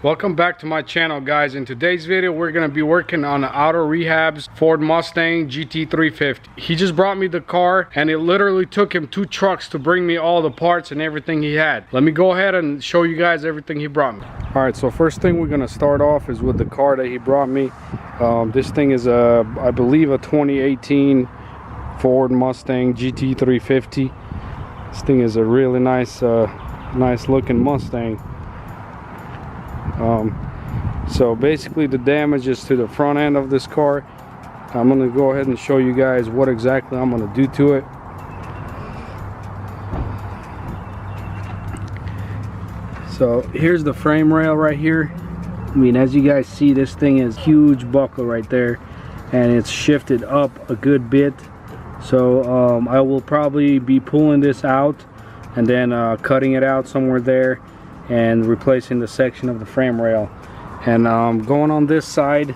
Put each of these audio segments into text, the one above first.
Welcome back to my channel, guys. In today's video we're going to be working on Auto Rehab's Ford Mustang GT350. He just brought me the car and it literally took him 2 trucks to bring me all the parts and everything he had. Let me go ahead and show you guys everything he brought me. Alright, so first thing we're going to start off is with the car that he brought me. This thing is I believe a 2018 Ford Mustang GT350. This thing is a really nice looking Mustang. So basically the damage is to the front end of this car. I'm going to go ahead and show you guys what exactly I'm going to do to it. So here's the frame rail right here. I mean, as you guys see, this thing is huge buckle right there, and it's shifted up a good bit. So I will probably be pulling this out and then cutting it out somewhere there and replacing the section of the frame rail. And going on this side,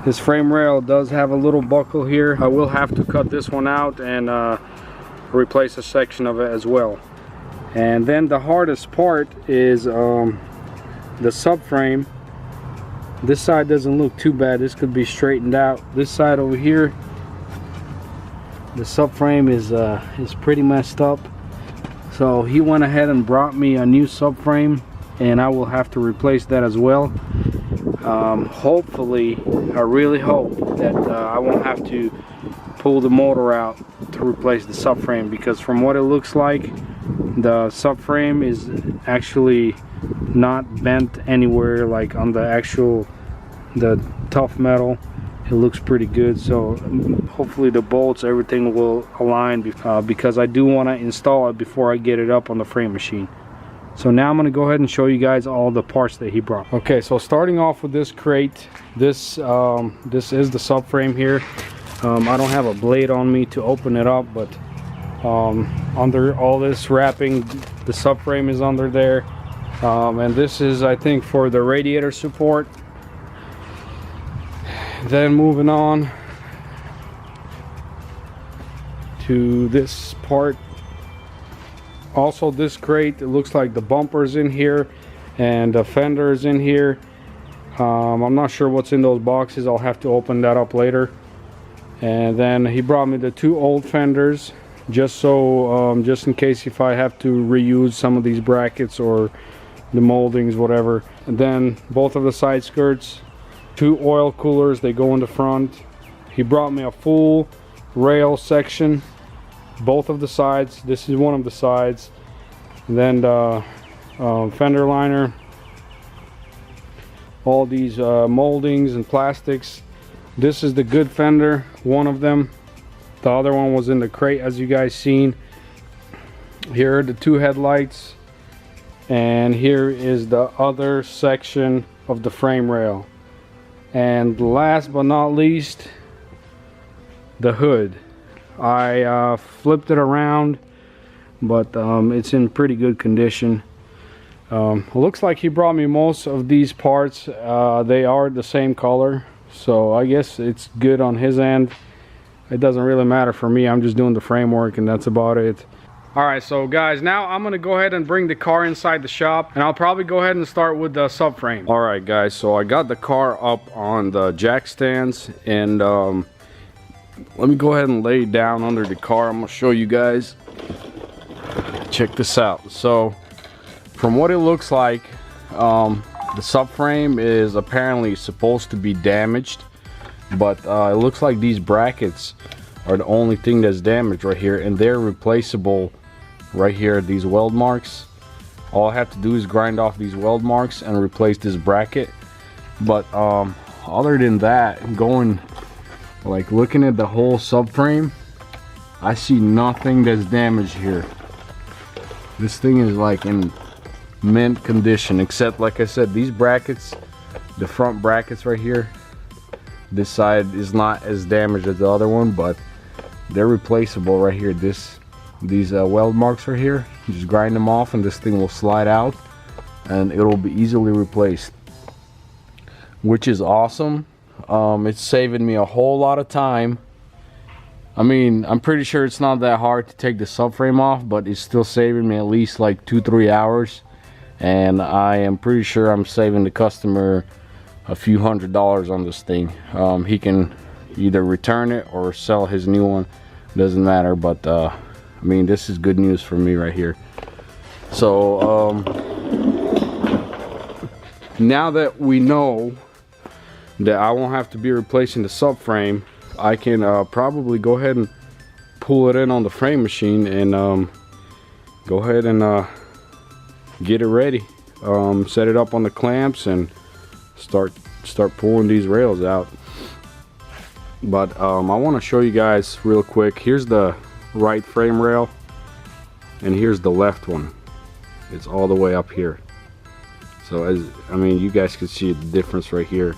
this frame rail does have a little buckle here. I will have to cut this one out and replace a section of it as well. And then the hardest part is the subframe. This side doesn't look too bad. This could be straightened out. This side over here, the subframe is pretty messed up. So he went ahead and brought me a new subframe, and I will have to replace that as well. Hopefully, I really hope that I won't have to pull the motor out to replace the subframe, because from what it looks like, the subframe is actually not bent anywhere, like on the tough metal. It looks pretty good. So hopefully the bolts, everything will align, because I do want to install it before I get it up on the frame machine. So now I'm going to go ahead and show you guys all the parts that he brought. Okay, so starting off with this crate, this is the subframe here. I don't have a blade on me to open it up, but under all this wrapping, the subframe is under there, and this is, I think, for the radiator support. Then moving on to this part, also this crate, it looks like the bumper's in here and the fender's in here. I'm not sure what's in those boxes. I'll have to open that up later. And then he brought me the 2 old fenders, just in case if I have to reuse some of these brackets or the moldings, whatever. And then both of the side skirts, 2 oil coolers, they go in the front. He brought me a full rail section, both of the sides. This is one of the sides. And then the fender liner, all these moldings and plastics. This is the good fender, one of them. The other one was in the crate, as you guys seen. Here are the 2 headlights, and here is the other section of the frame rail. And last but not least, the hood. I flipped it around, but it's in pretty good condition. Looks like he brought me most of these parts. They are the same color, so I guess it's good on his end. It doesn't really matter for me. I'm just doing the framework, and that's about it. Alright, so guys, now I'm gonna go ahead and bring the car inside the shop, and I'll probably go ahead and start with the subframe. Alright guys, so I got the car up on the jack stands, and let me go ahead and lay it down under the car. I'm gonna show you guys. Check this out. So from what it looks like, the subframe is apparently supposed to be damaged, but it looks like these brackets are the only thing that's damaged right here, and they're replaceable right here, these weld marks. All I have to do is grind off these weld marks and replace this bracket. But other than that, looking at the whole subframe, I see nothing that's damaged here. This thing is like in mint condition, except, like I said, these brackets, the front brackets right here, this side is not as damaged as the other one, but they're replaceable right here. These weld marks right here, you just grind them off and this thing will slide out and it will be easily replaced, which is awesome. It's saving me a whole lot of time. I mean, I'm pretty sure it's not that hard to take the subframe off, but it's still saving me at least like 2-3 hours. and I am pretty sure I'm saving the customer a few $100s on this thing. He can either return it or sell his new one, doesn't matter, but I mean, this is good news for me right here. So now that we know that I won't have to be replacing the subframe, I can probably go ahead and pull it in on the frame machine and go ahead and get it ready, set it up on the clamps and start pulling these rails out. But I want to show you guys real quick. Here's the right frame rail and here's the left one. It's all the way up here. So I mean, you guys can see the difference right here.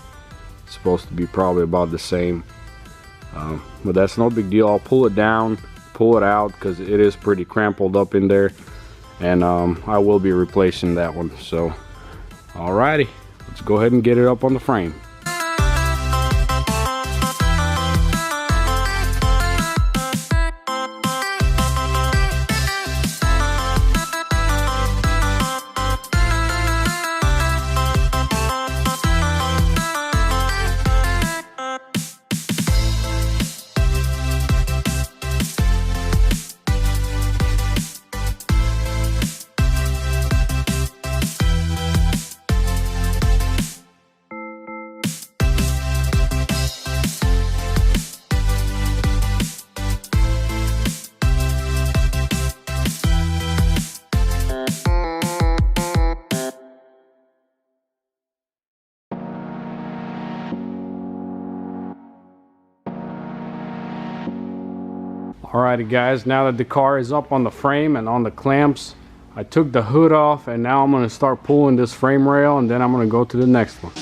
It's supposed to be probably about the same, but that's no big deal. I'll pull it down, pull it out, because it is pretty crumpled up in there, and I will be replacing that one. So alrighty, let's go ahead and get it up on the frame. Alrighty guys, now that the car is up on the frame and on the clamps, I took the hood off, and now I'm going to start pulling this frame rail, and then I'm going to go to the next one.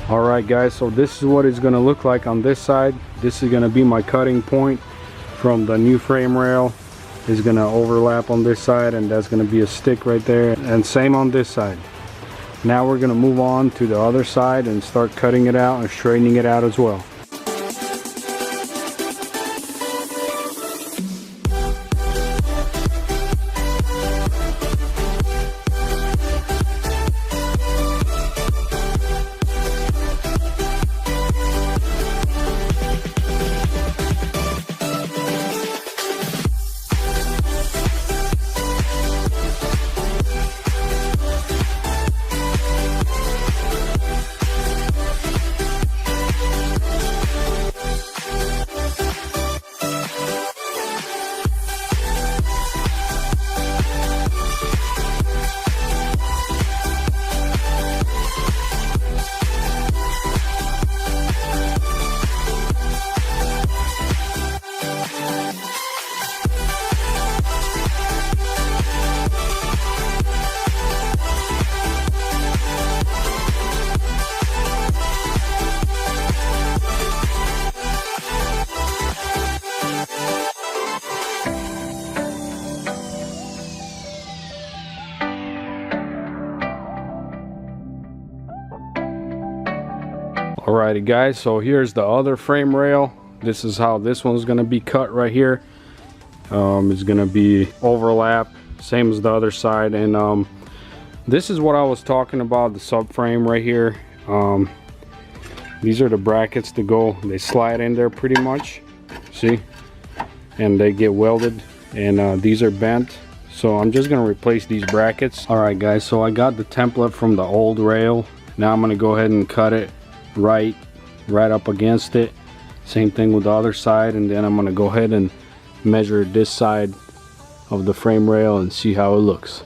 Alright guys, so this is what it's going to look like on this side. This is going to be my cutting point from the new frame rail. Is going to overlap on this side, and that's going to be a stick right there, and same on this side. Now we're going to move on to the other side and start cutting it out and straightening it out as well. Alrighty guys, so here's the other frame rail. This is how this one's going to be cut right here. It's going to be overlap, same as the other side. And this is what I was talking about, the subframe right here. These are the brackets to go, they slide in there pretty much, see, and they get welded, and these are bent, so I'm just going to replace these brackets. Alright guys, so I got the template from the old rail. Now I'm going to go ahead and cut it right up against it, same thing with the other side, and then I'm going to go ahead and measure this side of the frame rail and see how it looks.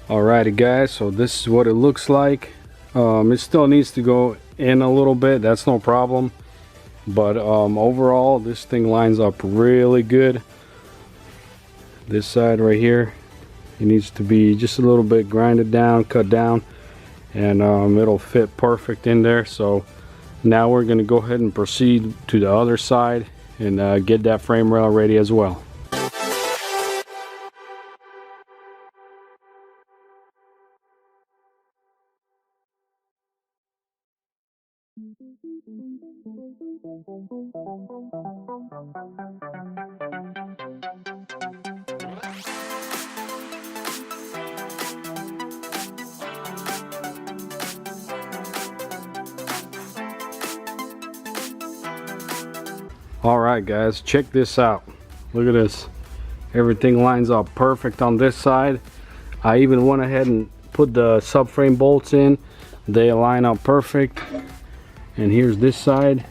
Alrighty guys, so this is what it looks like. It still needs to go in a little bit, that's no problem, but overall this thing lines up really good. This side right here, it needs to be just a little bit grinded down, cut down, and it'll fit perfect in there. So now we're going to go ahead and proceed to the other side and get that frame rail ready as well. Alright guys, check this out. Look at this. Everything lines up perfect on this side. I even went ahead and put the subframe bolts in. They line up perfect. And here's this side.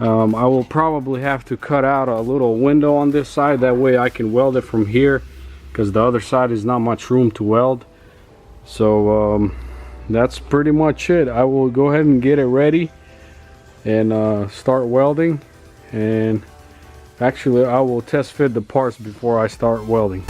I will probably have to cut out a little window on this side, that way I can weld it from here, because the other side is not much room to weld. So that's pretty much it. I will go ahead and get it ready and start welding, and actually I will test fit the parts before I start welding.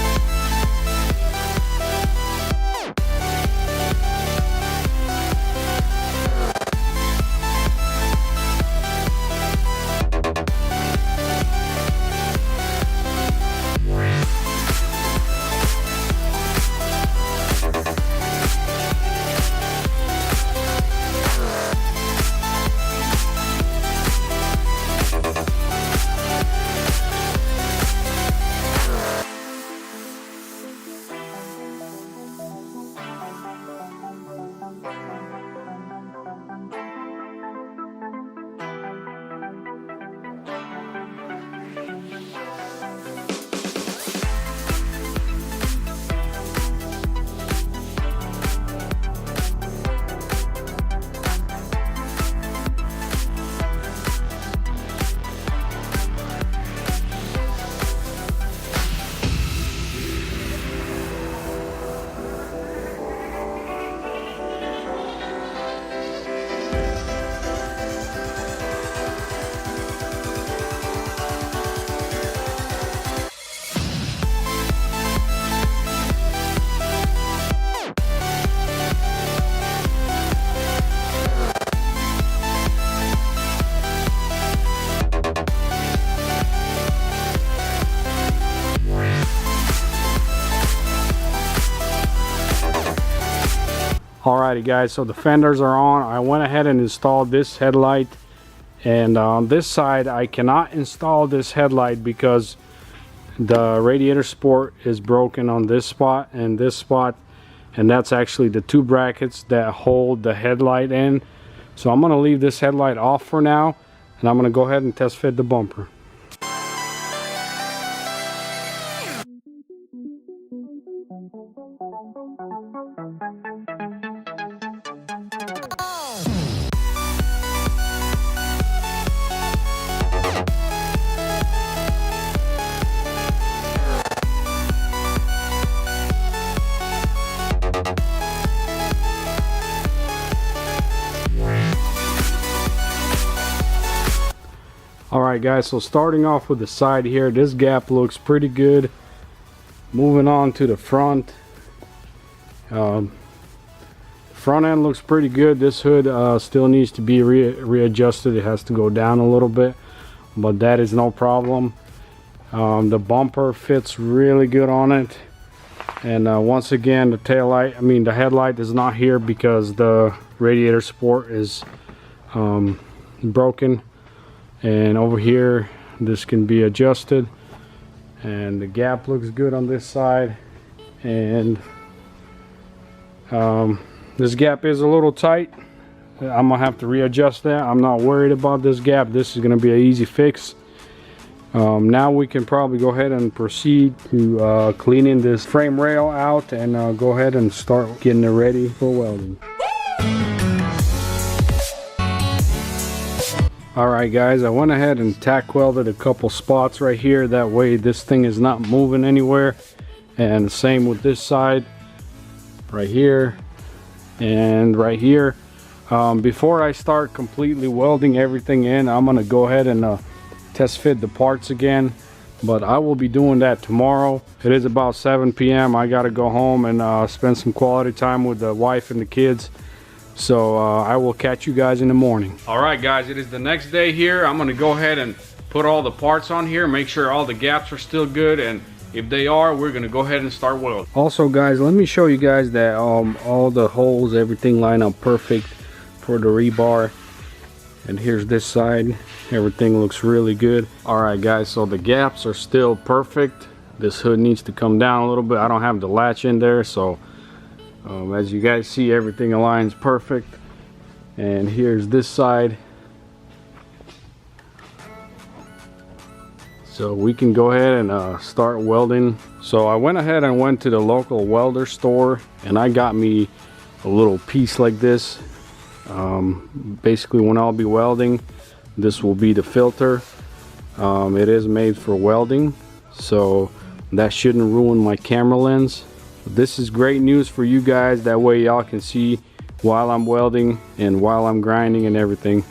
Alrighty guys, so the fenders are on. I went ahead and installed this headlight, and on this side I cannot install this headlight because the radiator support is broken on this spot and this spot, and that's actually the two brackets that hold the headlight in. So I'm going to leave this headlight off for now, and I'm going to go ahead and test fit the bumper. Alright guys, so starting off with the side here, this gap looks pretty good. Moving on to the front. Front end looks pretty good. This hood still needs to be readjusted. It has to go down a little bit, but that is no problem. The bumper fits really good on it. And once again, the headlight is not here because the radiator support is broken. And over here, this can be adjusted, and the gap looks good on this side. And this gap is a little tight. I'm gonna have to readjust that. I'm not worried about this gap. This is gonna be an easy fix. Now we can probably go ahead and proceed to cleaning this frame rail out, and go ahead and start getting it ready for welding. Alright guys, I went ahead and tack welded a couple spots right here. That way this thing is not moving anywhere. And the same with this side. Right here and right here. Before I start completely welding everything in, I'm going to go ahead and test fit the parts again. But I will be doing that tomorrow. It is about 7 p.m. I got to go home and spend some quality time with the wife and the kids. So I will catch you guys in the morning. Alright guys, it is the next day here. I'm going to go ahead and put all the parts on here, make sure all the gaps are still good, and if they are, we're going to go ahead and start welding. Also guys, let me show you guys that all the holes, everything line up perfect for the rebar. And here's this side. Everything looks really good. Alright guys, so the gaps are still perfect. This hood needs to come down a little bit. I don't have the latch in there, so as you guys see, everything aligns perfect. And here's this side. So we can go ahead and start welding. So I went ahead and went to the local welder store, and I got me a little piece like this. Basically, when I'll be welding, this will be the filter. It is made for welding, so that shouldn't ruin my camera lens. This is great news for you guys. That way y'all can see while I'm welding and while I'm grinding and everything.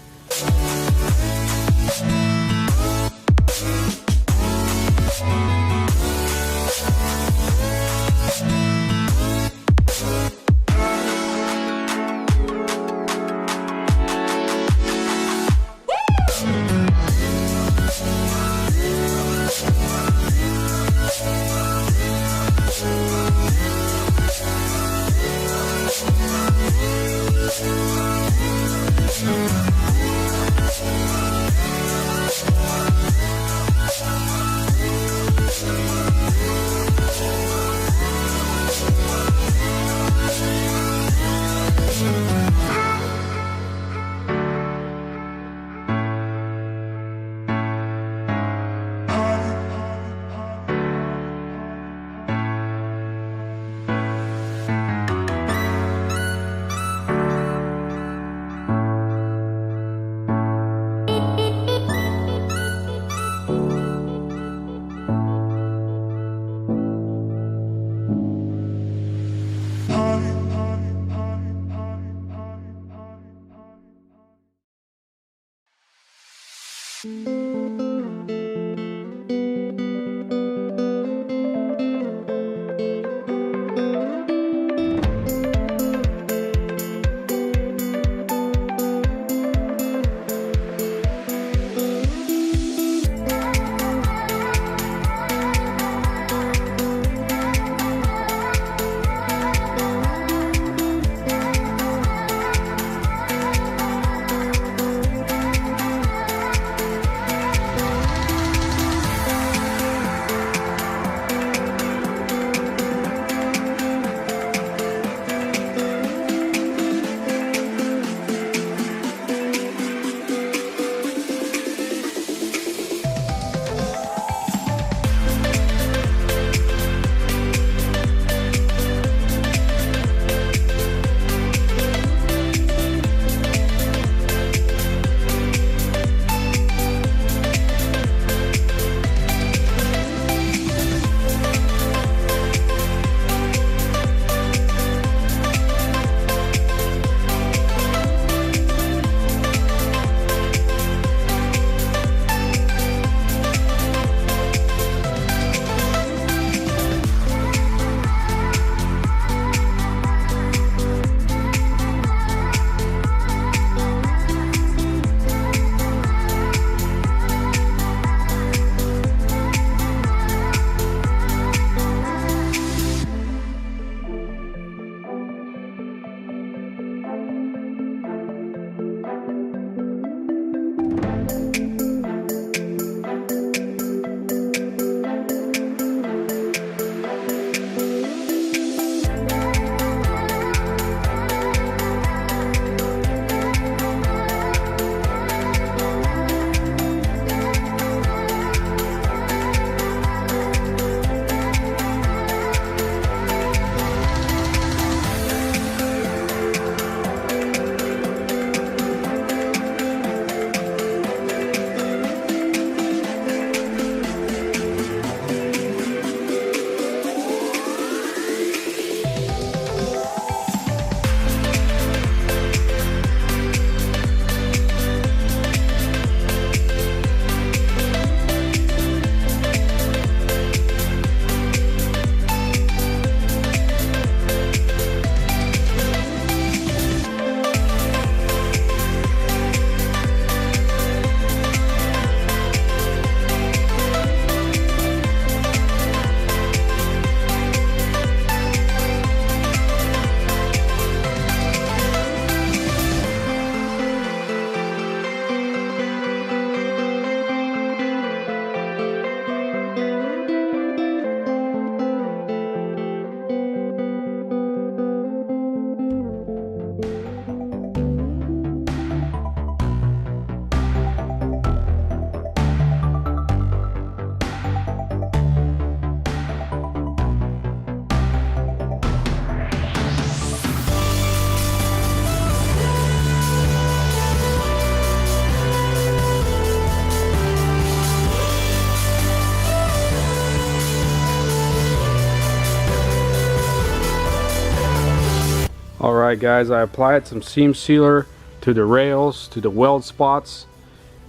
Alright guys, I applied some seam sealer to the rails, to the weld spots,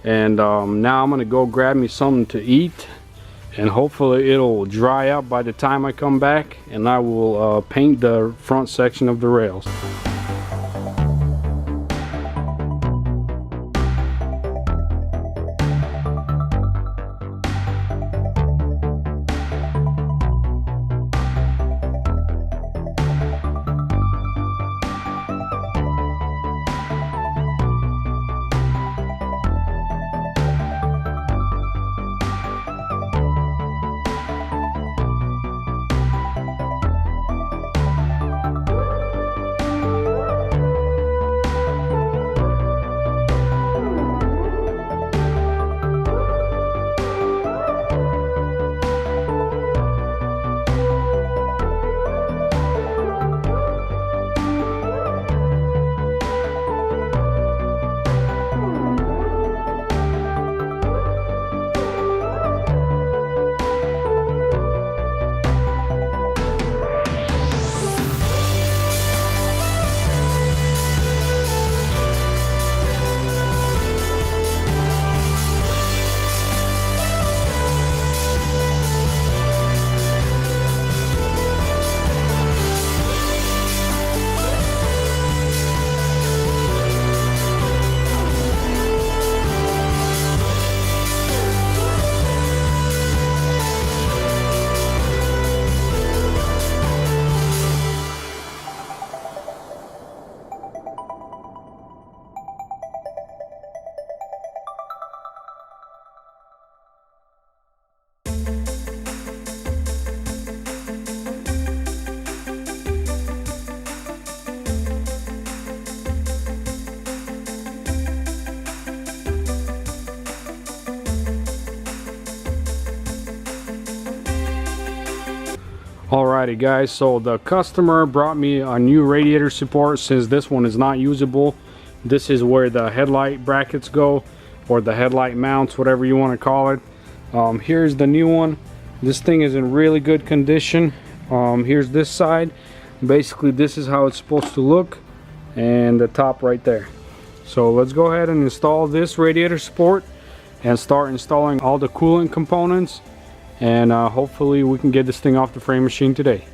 and now I'm gonna go grab me something to eat, and hopefully it'll dry up by the time I come back, and I will paint the front section of the rails. Alrighty guys, so the customer brought me a new radiator support since this one is not usable. This is where the headlight brackets go, or the headlight mounts, whatever you want to call it. Here's the new one. This thing is in really good condition. Here's this side. Basically this is how it's supposed to look, and the top right there. So let's go ahead and install this radiator support and start installing all the coolant components, and hopefully we can get this thing off the frame machine today.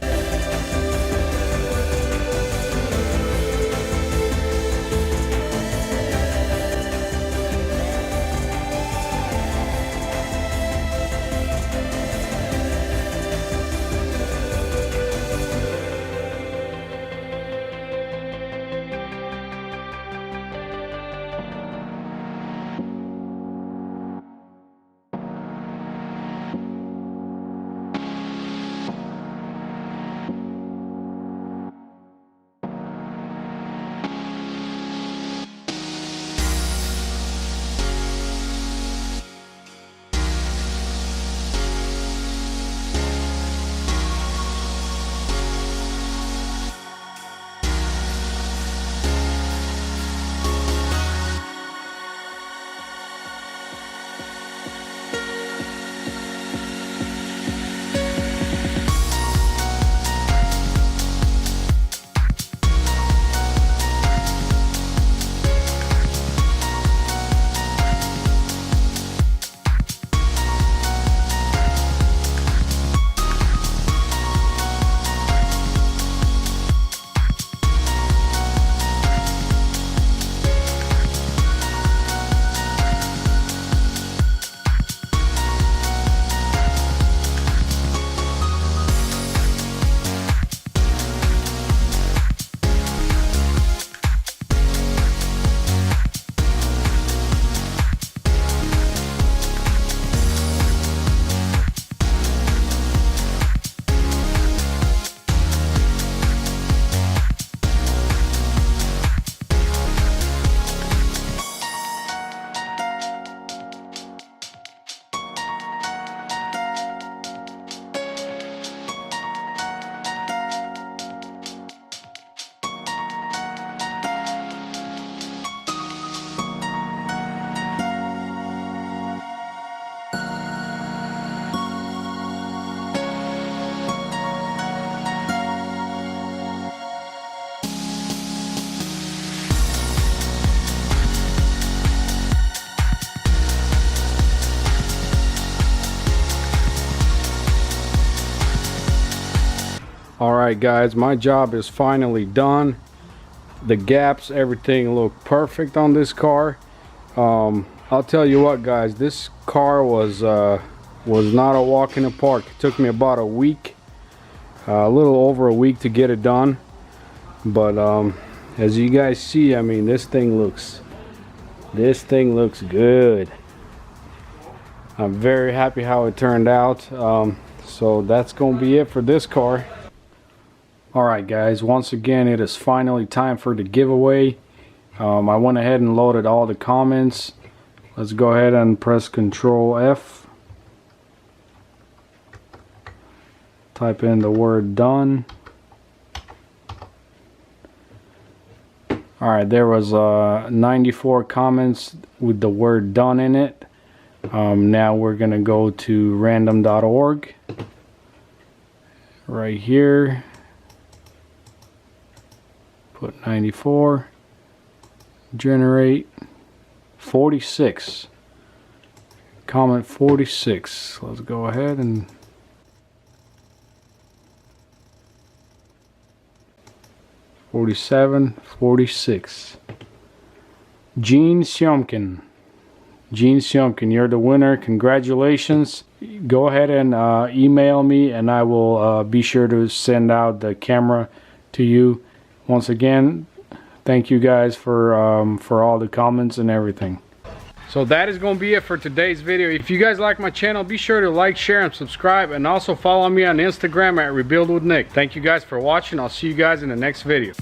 Alright guys, my job is finally done. The gaps, everything looked perfect on this car. I'll tell you what guys, this car was not a walk in the park. It took me about a week, a little over a week to get it done. But as you guys see, I mean, this thing looks good. I'm very happy how it turned out. So that's gonna be it for this car. Alright guys, once again it is finally time for the giveaway. I went ahead and loaded all the comments. Let's go ahead and press Control F. Type in the word done. Alright, there was 94 comments with the word done in it. Now we're gonna go to random.org right here, put 94, generate 46, comment 46. Let's go ahead and (47) 46. Gene Siomkin. Gene Siomkin, you're the winner. Congratulations. Go ahead and email me and I will be sure to send out the camera to you. Once again, thank you guys for all the comments and everything. So that is going to be it for today's video. If you guys like my channel, be sure to like, share, and subscribe, and also follow me on Instagram at Rebuild with Nick. Thank you guys for watching. I'll see you guys in the next video.